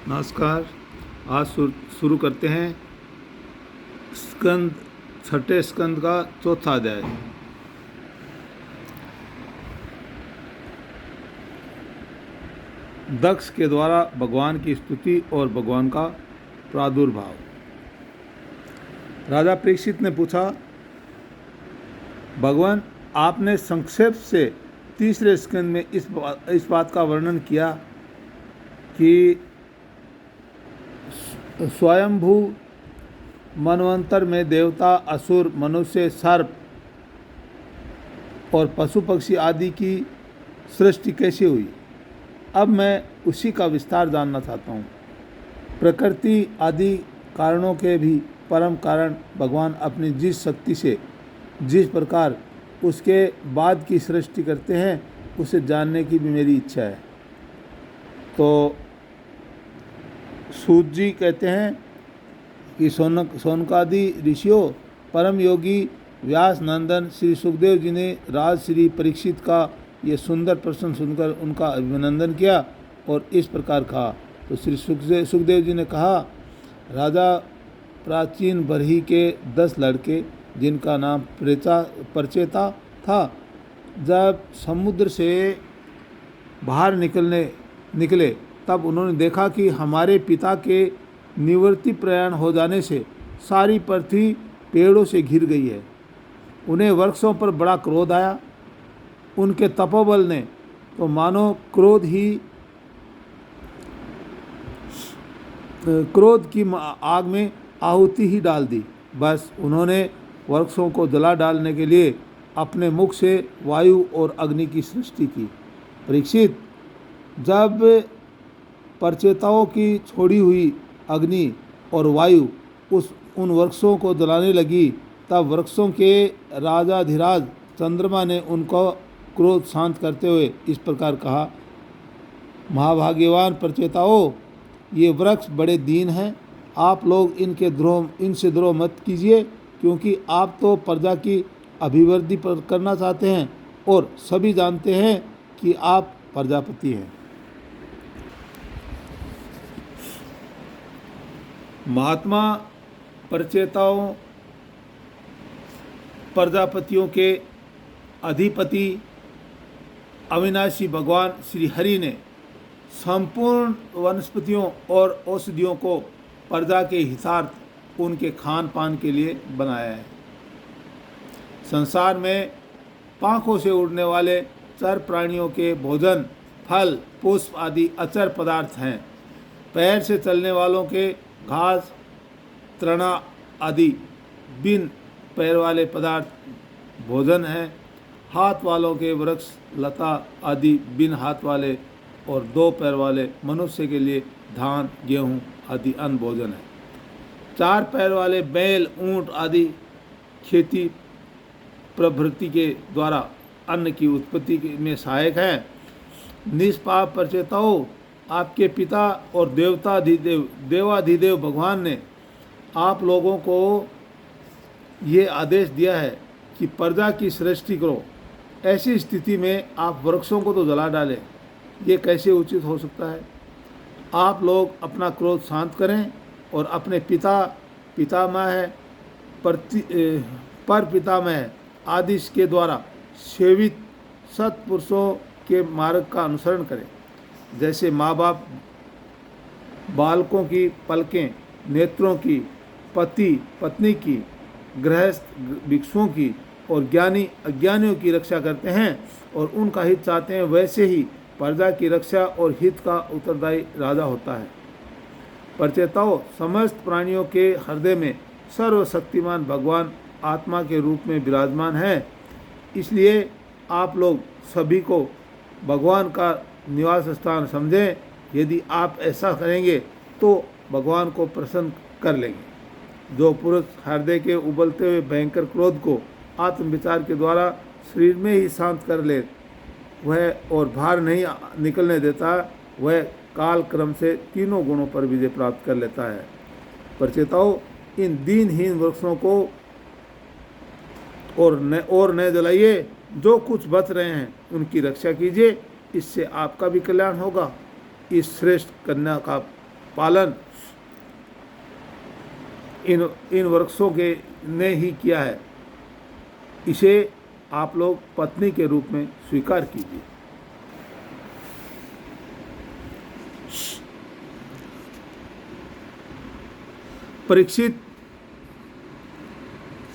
नमस्कार। आज शुरू करते हैं स्कंद छठे स्कंद का चौथा अध्याय। दक्ष के द्वारा भगवान की स्तुति और भगवान का प्रादुर्भाव। राजा परीक्षित ने पूछा, भगवान आपने संक्षेप से तीसरे स्कंद में इस बात का वर्णन किया कि स्वयंभू मनवंतर में देवता, असुर, मनुष्य, सर्प और पशु पक्षी आदि की सृष्टि कैसे हुई। अब मैं उसी का विस्तार जानना चाहता हूँ। प्रकृति आदि कारणों के भी परम कारण भगवान अपनी जिस शक्ति से जिस प्रकार उसके बाद की सृष्टि करते हैं उसे जानने की भी मेरी इच्छा है। तो सूत जी कहते हैं कि सोनकादि ऋषियों, परम योगी व्यास नंदन श्री सुखदेव जी ने राज श्री परीक्षित का ये सुंदर प्रश्न सुनकर उनका अभिनंदन किया और इस प्रकार कहा। तो श्री सुखदेव जी ने कहा, राजा प्राचीन बरही के 10 लड़के जिनका नाम परचेता था, जब समुद्र से बाहर निकले तब उन्होंने देखा कि हमारे पिता के निवृत्ति प्रयाण हो जाने से सारी पृथ्वी पेड़ों से घिर गई है। उन्हें वृक्षों पर बड़ा क्रोध आया। उनके तपोबल ने तो मानो क्रोध की आग में आहुति ही डाल दी। बस उन्होंने वृक्षों को जला डालने के लिए अपने मुख से वायु और अग्नि की सृष्टि की। परीक्षित, जब परचेताओं की छोड़ी हुई अग्नि और वायु उन वृक्षों को जलाने लगी, तब वृक्षों के राजाधिराज चंद्रमा ने उनको क्रोध शांत करते हुए इस प्रकार कहा, महाभाग्यवान परचेताओं, ये वृक्ष बड़े दीन हैं। आप लोग इनसे द्रोह मत कीजिए, क्योंकि आप तो प्रजा की अभिवृद्धि करना चाहते हैं और सभी जानते हैं कि आप प्रजापति हैं। महात्मा परचेताओं, प्रजापतियों के अधिपति अविनाशी भगवान श्री हरि ने संपूर्ण वनस्पतियों और औषधियों को प्रजा के हितार्थ उनके खान पान के लिए बनाया है। संसार में पांखों से उड़ने वाले चर प्राणियों के भोजन, फल, पुष्प आदि अचर पदार्थ हैं। पैर से चलने वालों के घास, तृणा आदि बिन पैर वाले पदार्थ भोजन हैं। हाथ वालों के वृक्ष, लता आदि बिन हाथ वाले और 2 पैर वाले मनुष्य के लिए धान, गेहूँ आदि अन्न भोजन है। 4 पैर वाले बैल, ऊंट आदि खेती प्रवृत्ति के द्वारा अन्न की उत्पत्ति में सहायक हैं। निष्पाप परचेताओं, आपके पिता और देवाधिदेव भगवान ने आप लोगों को ये आदेश दिया है कि प्रजा की सृष्टि करो। ऐसी स्थिति में आप वृक्षों को तो जला डालें, ये कैसे उचित हो सकता है। आप लोग अपना क्रोध शांत करें और अपने पितामह पर पितामह आदि के द्वारा सेवित सत्पुरुषों के मार्ग का अनुसरण करें। जैसे माँ बाप बालकों की पलकें, नेत्रों की, पति पत्नी की, गृहस्थ भिक्षुओं की और ज्ञानी अज्ञानियों की रक्षा करते हैं और उनका हित चाहते हैं, वैसे ही प्रजा की रक्षा और हित का उत्तरदायी राजा होता है। परचेताओं, समस्त प्राणियों के हृदय में सर्वशक्तिमान भगवान आत्मा के रूप में विराजमान है। इसलिए आप लोग सभी को भगवान का निवास स्थान समझें। यदि आप ऐसा करेंगे तो भगवान को प्रसन्न कर लेंगे। जो पुरुष हृदय के उबलते हुए भयंकर क्रोध को आत्मविचार के द्वारा शरीर में ही शांत कर ले वह और बाहर नहीं निकलने देता, वह काल क्रम से तीनों गुणों पर विजय प्राप्त कर लेता है। परचेताओं, इन दीनहीन वृक्षों को और न जलाइए। जो कुछ बच रहे हैं उनकी रक्षा कीजिए, इससे आपका भी कल्याण होगा। इस श्रेष्ठ कन्या का पालन इन वृक्षों के ने ही किया है। इसे आप लोग पत्नी के रूप में स्वीकार कीजिए। परीक्षित,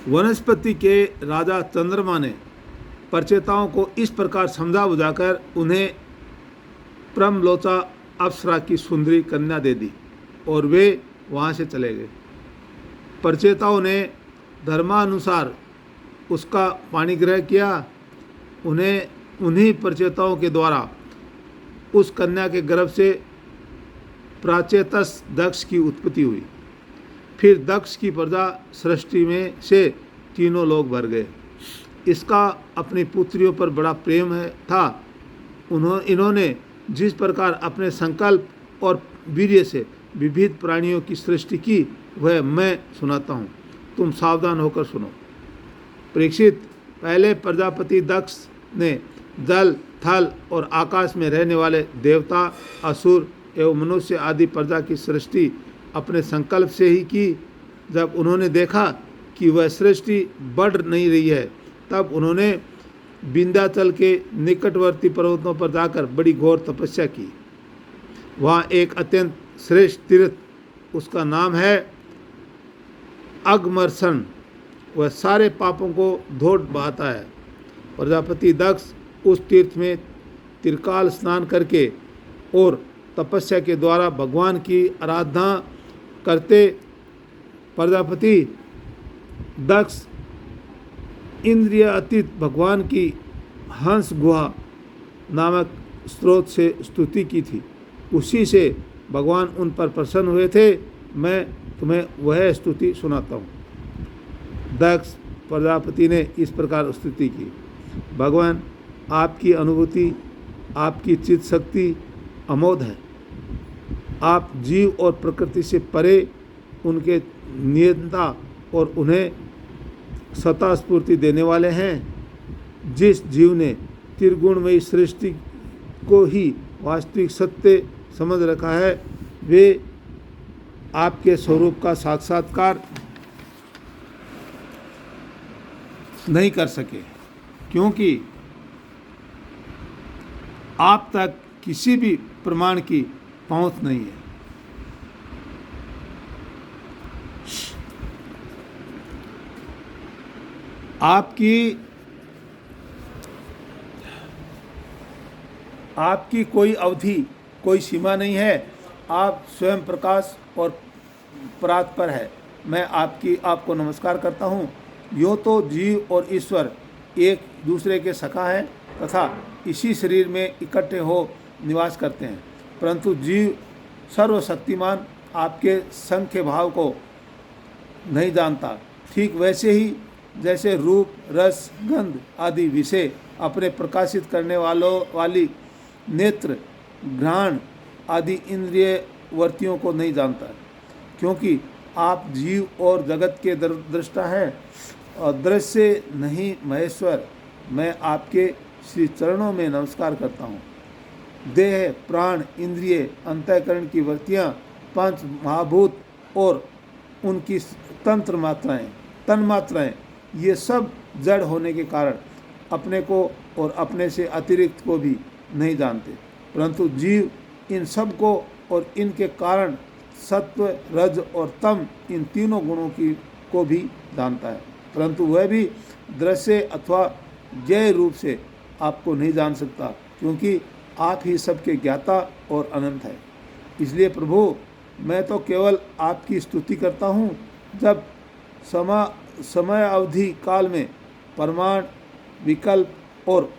वनस्पति के राजा चंद्रमा ने परचेताओं को इस प्रकार समझा बुझाकर उन्हें प्रमलोचा अप्सरा की सुंदरी कन्या दे दी और वे वहाँ से चले गए। परचेताओं ने धर्मानुसार उसका पाणिग्रह किया। उन्हीं परचेताओं के द्वारा उस कन्या के गर्भ से प्राचेतस दक्ष की उत्पत्ति हुई। फिर दक्ष की प्रजा सृष्टि में से तीनों लोग भर गए। इसका अपनी पुत्रियों पर बड़ा प्रेम था। इन्होंने जिस प्रकार अपने संकल्प और वीर्य से विविध प्राणियों की सृष्टि की वह मैं सुनाता हूँ, तुम सावधान होकर सुनो। परीक्षित, पहले प्रजापति दक्ष ने जल, थल और आकाश में रहने वाले देवता, असुर एवं मनुष्य आदि प्रजा की सृष्टि अपने संकल्प से ही की। जब उन्होंने देखा कि वह सृष्टि बढ़ नहीं रही है, तब उन्होंने विंध्याचल के निकटवर्ती पर्वतों पर जाकर बड़ी घोर तपस्या की। वहाँ एक अत्यंत श्रेष्ठ तीर्थ, उसका नाम है अगमर्सन, वह सारे पापों को धो बहाता है। प्रजापति दक्ष उस तीर्थ में त्रिकाल स्नान करके और तपस्या के द्वारा भगवान की आराधना करते। प्रजापति दक्ष इंद्रिय अतीत भगवान की हंस गुहा नामक स्रोत से स्तुति की थी। उसी से भगवान उन पर प्रसन्न हुए थे। मैं तुम्हें वह स्तुति सुनाता हूँ। दक्ष प्रजापति ने इस प्रकार स्तुति की। भगवान, आपकी अनुभूति, आपकी चित्त शक्ति अमोघ है। आप जीव और प्रकृति से परे उनके नियंता और उन्हें सत्ता स्फूर्ति देने वाले हैं। जिस जीव ने त्रिगुणमयी सृष्टि को ही वास्तविक सत्य समझ रखा है, वे आपके स्वरूप का साक्षात्कार नहीं कर सके, क्योंकि आप तक किसी भी प्रमाण की पहुंच नहीं है। आपकी कोई अवधि, कोई सीमा नहीं है। आप स्वयं प्रकाश और परात पर है। मैं आपको नमस्कार करता हूँ। यो तो जीव और ईश्वर एक दूसरे के सखा हैं तथा इसी शरीर में इकट्ठे हो निवास करते हैं, परंतु जीव सर्वशक्तिमान आपके संख्य भाव को नहीं जानता। ठीक वैसे ही जैसे रूप, रस, गंध आदि विषय अपने प्रकाशित करने वाली नेत्र, घ्राण आदि इंद्रिय वर्तियों को नहीं जानता, क्योंकि आप जीव और जगत के दृष्टा हैं और दृश्य नहीं महेश्वर। मैं आपके श्री चरणों में नमस्कार करता हूँ। देह, प्राण, इंद्रिय, अंतःकरण की वृत्तियाँ, पंच महाभूत और उनकी तन मात्राएं, ये सब जड़ होने के कारण अपने को और अपने से अतिरिक्त को भी नहीं जानते, परंतु जीव इन सब को और इनके कारण सत्व, रज और तम इन तीनों गुणों को भी जानता है, परंतु वह भी दृश्य अथवा ज्ञेय रूप से आपको नहीं जान सकता, क्योंकि आप ही सबके ज्ञाता और अनंत है। इसलिए प्रभु, मैं तो केवल आपकी स्तुति करता हूँ। जब समय अवधि काल में प्रमाण, विकल्प और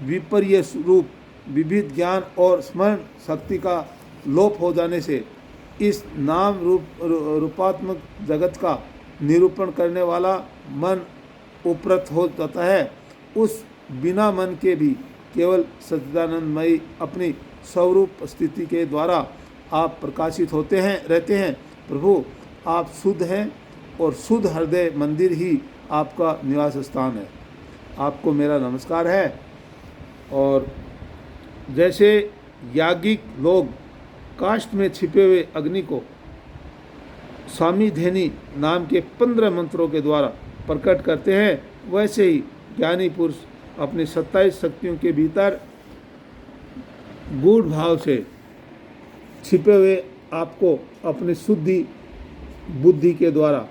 विपर्य रूप विविध ज्ञान और स्मरण शक्ति का लोप हो जाने से इस नाम रूपात्मक जगत का निरूपण करने वाला मन उपरत हो जाता है, उस बिना मन के भी केवल सच्चिदानंदमयी अपनी स्वरूप स्थिति के द्वारा आप प्रकाशित रहते हैं। प्रभु, आप शुद्ध हैं और शुद्ध हृदय मंदिर ही आपका निवास स्थान है। आपको मेरा नमस्कार है। और जैसे याज्ञिक लोग काष्ठ में छिपे हुए अग्नि को सामीधेनी नाम के 15 मंत्रों के द्वारा प्रकट करते हैं, वैसे ही ज्ञानी पुरुष अपनी 27 शक्तियों के भीतर गूढ़ भाव से छिपे हुए आपको अपनी शुद्धि बुद्धि के द्वारा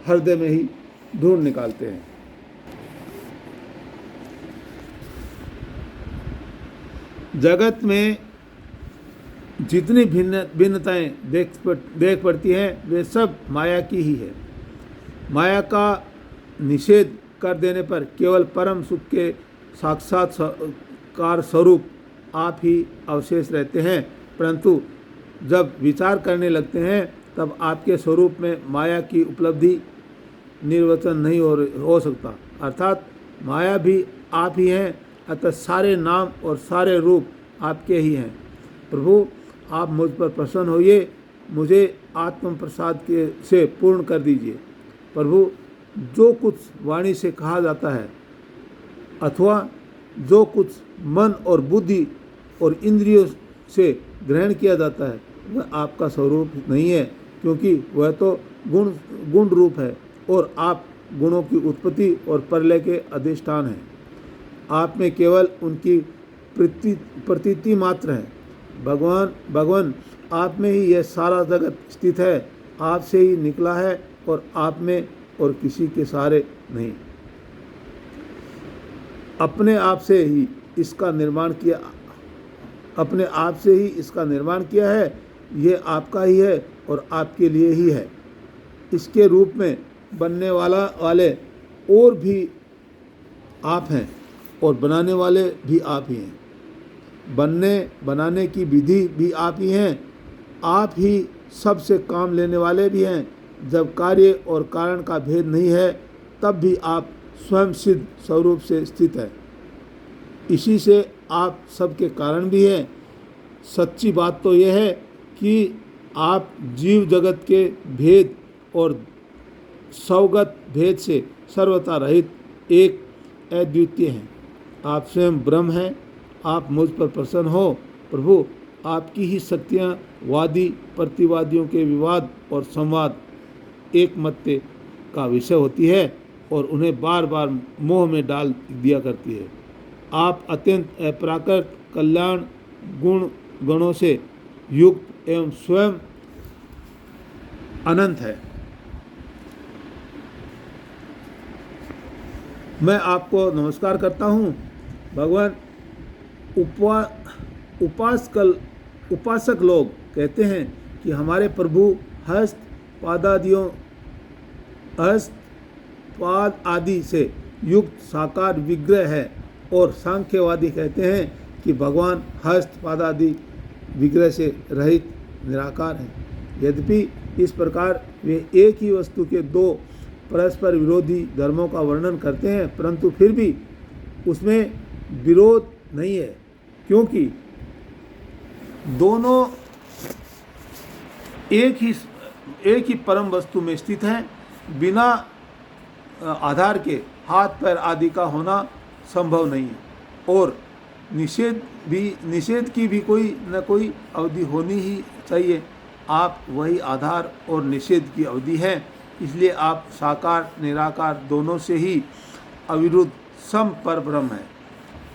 हृदय में ही ढूंढ निकालते हैं। जगत में जितनी भिन्नताएं देख पड़ती हैं वे सब माया की ही है। माया का निषेध कर देने पर केवल परम सुख के साक्षात्कार स्वरूप आप ही अवशेष रहते हैं, परंतु जब विचार करने लगते हैं तब आपके स्वरूप में माया की उपलब्धि निर्वचन नहीं हो सकता। अर्थात माया भी आप ही हैं, अतः सारे नाम और सारे रूप आपके ही हैं। प्रभु, आप मुझ पर प्रसन्न होइए, मुझे आत्म प्रसाद से पूर्ण कर दीजिए। प्रभु, जो कुछ वाणी से कहा जाता है अथवा जो कुछ मन और बुद्धि और इंद्रियों से ग्रहण किया जाता है वह आपका स्वरूप नहीं है, क्योंकि वह तो गुण रूप है और आप गुणों की उत्पत्ति और प्रलय के अधिष्ठान हैं। आप में केवल उनकी प्रतीति मात्र है। भगवान आप में ही यह सारा जगत स्थित है, आपसे ही निकला है और आप में और किसी के सहारे नहीं। अपने आप से ही इसका निर्माण किया है। यह आपका ही है और आपके लिए ही है। इसके रूप में बनने वाले और भी आप हैं और बनाने वाले भी आप ही हैं। बनाने की विधि भी आप ही हैं। आप ही सबसे काम लेने वाले भी हैं। जब कार्य और कारण का भेद नहीं है तब भी आप स्वयं सिद्ध स्वरूप से स्थित है। इसी से आप सबके कारण भी हैं। सच्ची बात तो यह है कि आप जीव जगत के भेद और स्वगत भेद से सर्वथा रहित एक अद्वितीय हैं। आप स्वयं ब्रह्म हैं। आप मुझ पर प्रसन्न हो प्रभु। आपकी ही शक्तियाँ वादी प्रतिवादियों के विवाद और संवाद एकमत्य का विषय होती है और उन्हें बार बार मोह में डाल दिया करती है। आप अत्यंत अप्राकृत कल्याण गणों से युक्त एवं स्वयं अनंत है। मैं आपको नमस्कार करता हूँ। भगवान, उपासक लोग कहते हैं कि हमारे प्रभु हस्त पाद आदि से युक्त साकार विग्रह है, और सांख्यवादी कहते हैं कि भगवान हस्त पाद आदि विग्रह से रहित निराकार हैं। यद्यपि इस प्रकार वे एक ही वस्तु के दो परस्पर विरोधी धर्मों का वर्णन करते हैं, परंतु फिर भी उसमें विरोध नहीं है, क्योंकि दोनों एक ही परम वस्तु में स्थित हैं। बिना आधार के हाथ पैर आदि का होना संभव नहीं है, और निषेध की भी कोई न कोई अवधि होनी ही चाहिए। आप वही आधार और निषेध की अवधि हैं, इसलिए आप साकार निराकार दोनों से ही अविरुद्ध सम पर ब्रह्म हैं।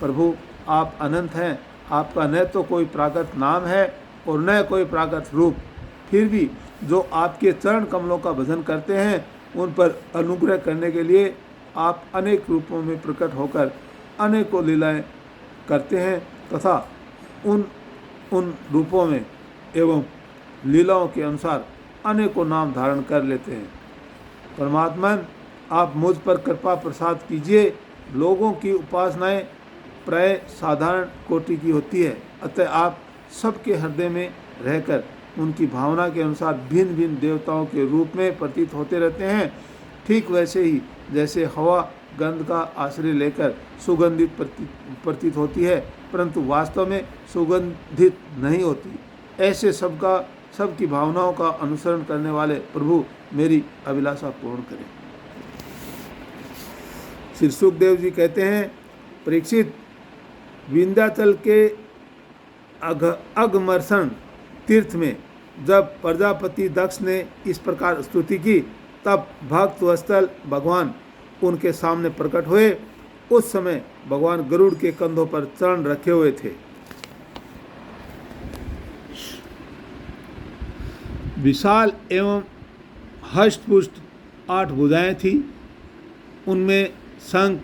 प्रभु, आप अनंत हैं। आपका न तो कोई प्राकृत नाम है और न कोई प्राकृत रूप। फिर भी जो आपके चरण कमलों का भजन करते हैं उन पर अनुग्रह करने के लिए आप अनेक रूपों में प्रकट होकर अनेकों लीलाएं करते हैं तथा उन रूपों में एवं लीलाओं के अनुसार अनेकों नाम धारण कर लेते हैं। परमात्मा, आप मुझ पर कृपा प्रसाद कीजिए। लोगों की उपासनाएं प्राय साधारण कोटि की होती है, अतः आप सबके हृदय में रहकर उनकी भावना के अनुसार भिन्न भिन्न देवताओं के रूप में प्रतीत होते रहते हैं। ठीक वैसे ही जैसे हवा गंध का आश्रय लेकर सुगंधित प्रतीत होती है, परंतु वास्तव में सुगंधित नहीं होती, ऐसे सबकी भावनाओं का अनुसरण करने वाले प्रभु मेरी अभिलाषा पूर्ण करें। श्री सुखदेव जी कहते हैं, परीक्षित, विंध्याचल के अघमर्षण तीर्थ में जब प्रजापति दक्ष ने इस प्रकार स्तुति की, तब भक्त वत्सल भगवान उनके सामने प्रकट हुए। उस समय भगवान गरुड़ के कंधों पर चरण रखे हुए थे। विशाल एवं हष्टपुष्ट 8 भुजाएं थी। उनमें शंख,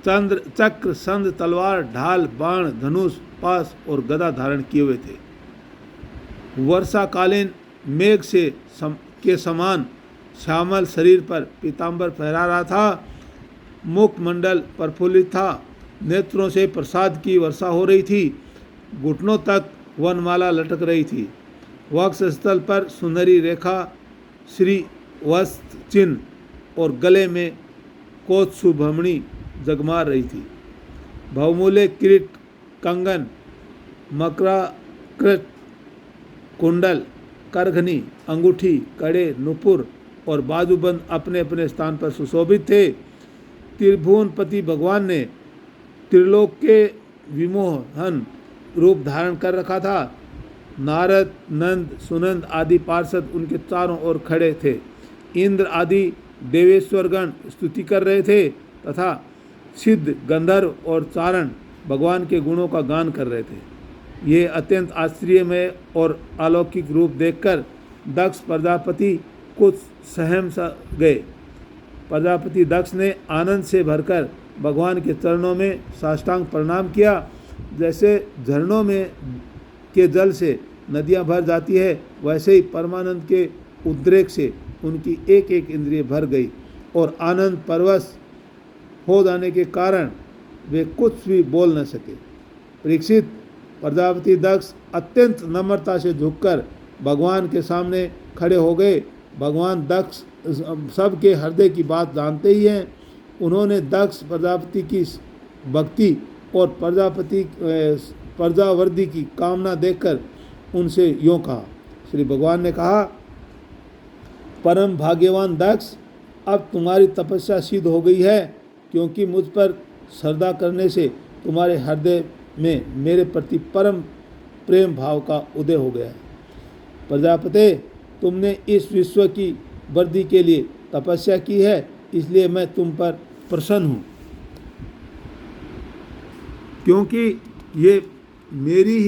चंद्र, चक्र, संद, तलवार, ढाल, बाण, धनुष, पास और गदा धारण किए हुए थे। वर्षाकालीन मेघ के समान श्यामल शरीर पर पीतांबर फहरा रहा था। मुखमंडल प्रफुल्लित था। नेत्रों से प्रसाद की वर्षा हो रही थी। घुटनों तक वनमाला लटक रही थी। वक्षस्थल पर सुंदरी रेखा, श्री वस्त्र चिन्ह और गले में कोत्सुभमणि जगमा रही थी। बहुमूल्य किरीट, कंगन, मकराकृत, कुंडल, करघनी, अंगूठी, कड़े, नुपुर और बाजूबंद अपने अपने स्थान पर सुशोभित थे। त्रिभुवनपति भगवान ने त्रिलोक के विमोहन रूप धारण कर रखा था। नारद, नंद, सुनंद आदि पार्षद उनके चारों ओर खड़े थे। इंद्र आदि देवेश्वरगण स्तुति कर रहे थे तथा सिद्ध, गंधर्व और चारण भगवान के गुणों का गान कर रहे थे। ये अत्यंत आश्चर्यमय और अलौकिक रूप देखकर दक्ष प्रजापति कुछ सहम सा गए। प्रजापति दक्ष ने आनंद से भरकर भगवान के चरणों में साष्टांग प्रणाम किया। जैसे झरनों में के जल से नदियां भर जाती है, वैसे ही परमानंद के उद्रेक से उनकी एक एक इंद्रिय भर गई और आनंद परवश हो जाने के कारण वे कुछ भी बोल न सके। परीक्षित, प्रजापति दक्ष अत्यंत नम्रता से झुककर भगवान के सामने खड़े हो गए। भगवान दक्ष सबके हृदय की बात जानते ही हैं। उन्होंने दक्ष प्रजापति की भक्ति और प्रजावृद्धि की कामना देखकर उनसे यूँ कहा। श्री भगवान ने कहा, परम भाग्यवान दक्ष, अब तुम्हारी तपस्या सिद्ध हो गई है, क्योंकि मुझ पर श्रद्धा करने से तुम्हारे हृदय में मेरे प्रति परम प्रेम भाव का उदय हो गया है। प्रजापते, तुमने इस विश्व की वृद्धि के लिए तपस्या की है, इसलिए मैं तुम पर प्रसन्न हूँ, क्योंकि ये मेरी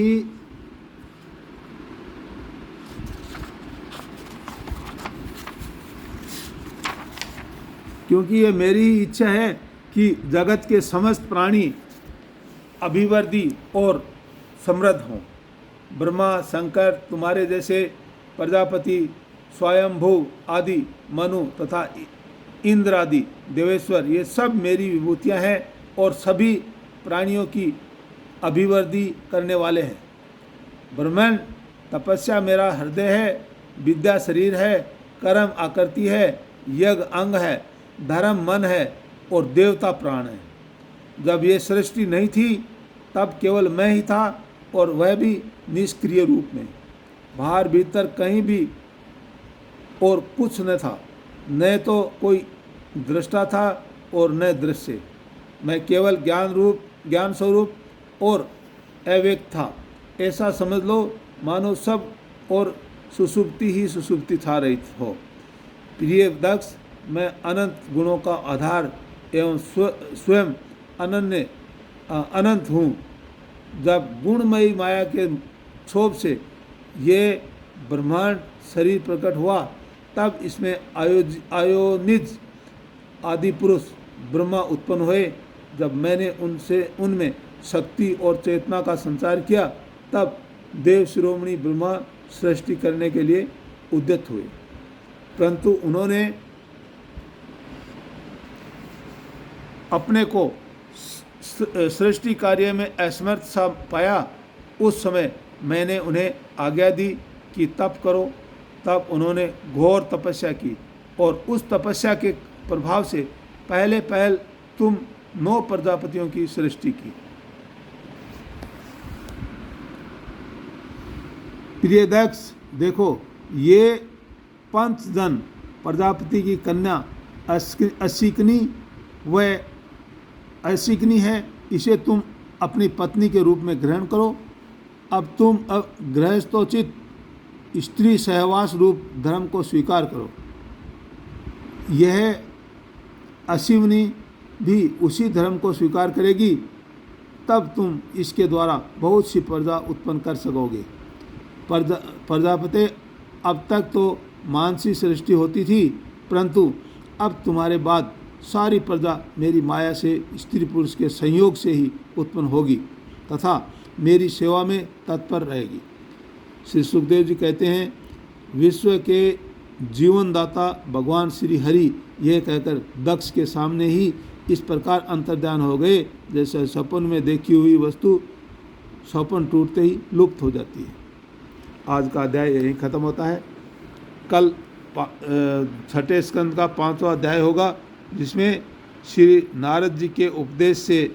ही इच्छा है कि जगत के समस्त प्राणी अभिवृद्धि और समृद्ध हों। ब्रह्मा, शंकर, तुम्हारे जैसे प्रजापति, स्वयंभू आदि, मनु तथा इंद्र आदि देवेश्वर, ये सब मेरी विभूतियाँ हैं और सभी प्राणियों की अभिवृद्धि करने वाले हैं। ब्रह्मण, तपस्या मेरा हृदय है, विद्या शरीर है, कर्म आकृति है, यज्ञ अंग है, धर्म मन है और देवता प्राण है। जब ये सृष्टि नहीं थी तब केवल मैं ही था, और वह भी निष्क्रिय रूप में। बाहर भीतर कहीं भी और कुछ न था, न तो कोई दृष्टा था और न दृश्य। मैं केवल ज्ञान स्वरूप और अव्यक्त था। ऐसा समझ लो मानो सब और सुसुप्ति ही सुसुप्ति था रहित हो। प्रिय दक्ष, मैं अनंत गुणों का आधार एवं स्वयं अनंत हूँ। जब गुणमयी माया के क्षोभ से ये ब्रह्मांड शरीर प्रकट हुआ, तब इसमें आयोनिज आदि पुरुष ब्रह्मा उत्पन्न हुए। जब मैंने उनमें शक्ति और चेतना का संचार किया, तब देव शिरोमणि ब्रह्मा सृष्टि करने के लिए उद्यत हुए, परंतु उन्होंने अपने को सृष्टि कार्य में असमर्थ सा पाया। उस समय मैंने उन्हें आज्ञा दी कि तप करो। तब उन्होंने घोर तपस्या की और उस तपस्या के प्रभाव से पहले तुम 9 प्रजापतियों की सृष्टि की। प्रिय दक्ष, देखो, ये पंचजन प्रजापति की कन्या अशिकनी है। इसे तुम अपनी पत्नी के रूप में ग्रहण करो। अब तुम गृहस्थोचित स्त्री सहवास रूप धर्म को स्वीकार करो। यह अश्विनी भी उसी धर्म को स्वीकार करेगी, तब तुम इसके द्वारा बहुत सी प्रजा उत्पन्न कर सकोगे। प्रजापति, अब तक तो मानसी सृष्टि होती थी, परंतु अब तुम्हारे बाद सारी प्रजा मेरी माया से स्त्री पुरुष के संयोग से ही उत्पन्न होगी तथा मेरी सेवा में तत्पर रहेगी। श्री सुखदेव जी कहते हैं, विश्व के जीवनदाता भगवान श्री हरि यह कहकर दक्ष के सामने ही इस प्रकार अंतर्ध्यान हो गए जैसे सपन में देखी हुई वस्तु सपन टूटते ही लुप्त हो जाती है। आज का अध्याय यहीं खत्म होता है। कल छठे स्कंद का 5वां अध्याय होगा, जिसमें श्री नारद जी के उपदेश से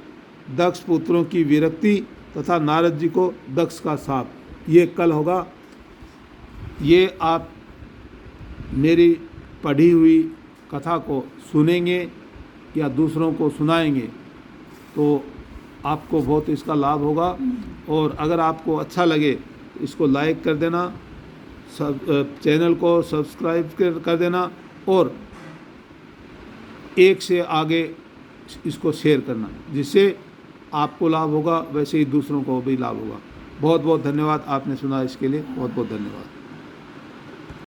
दक्ष पुत्रों की विरक्ति तथा नारद जी को दक्ष का शाप, ये कल होगा। ये आप मेरी पढ़ी हुई कथा को सुनेंगे या दूसरों को सुनाएंगे तो आपको बहुत इसका लाभ होगा। और अगर आपको अच्छा लगे इसको लाइक कर देना, चैनल को सब्सक्राइब कर देना और एक से आगे इसको शेयर करना, जिससे आपको लाभ होगा वैसे ही दूसरों को भी लाभ होगा। बहुत बहुत धन्यवाद, आपने सुना इसके लिए बहुत बहुत धन्यवाद।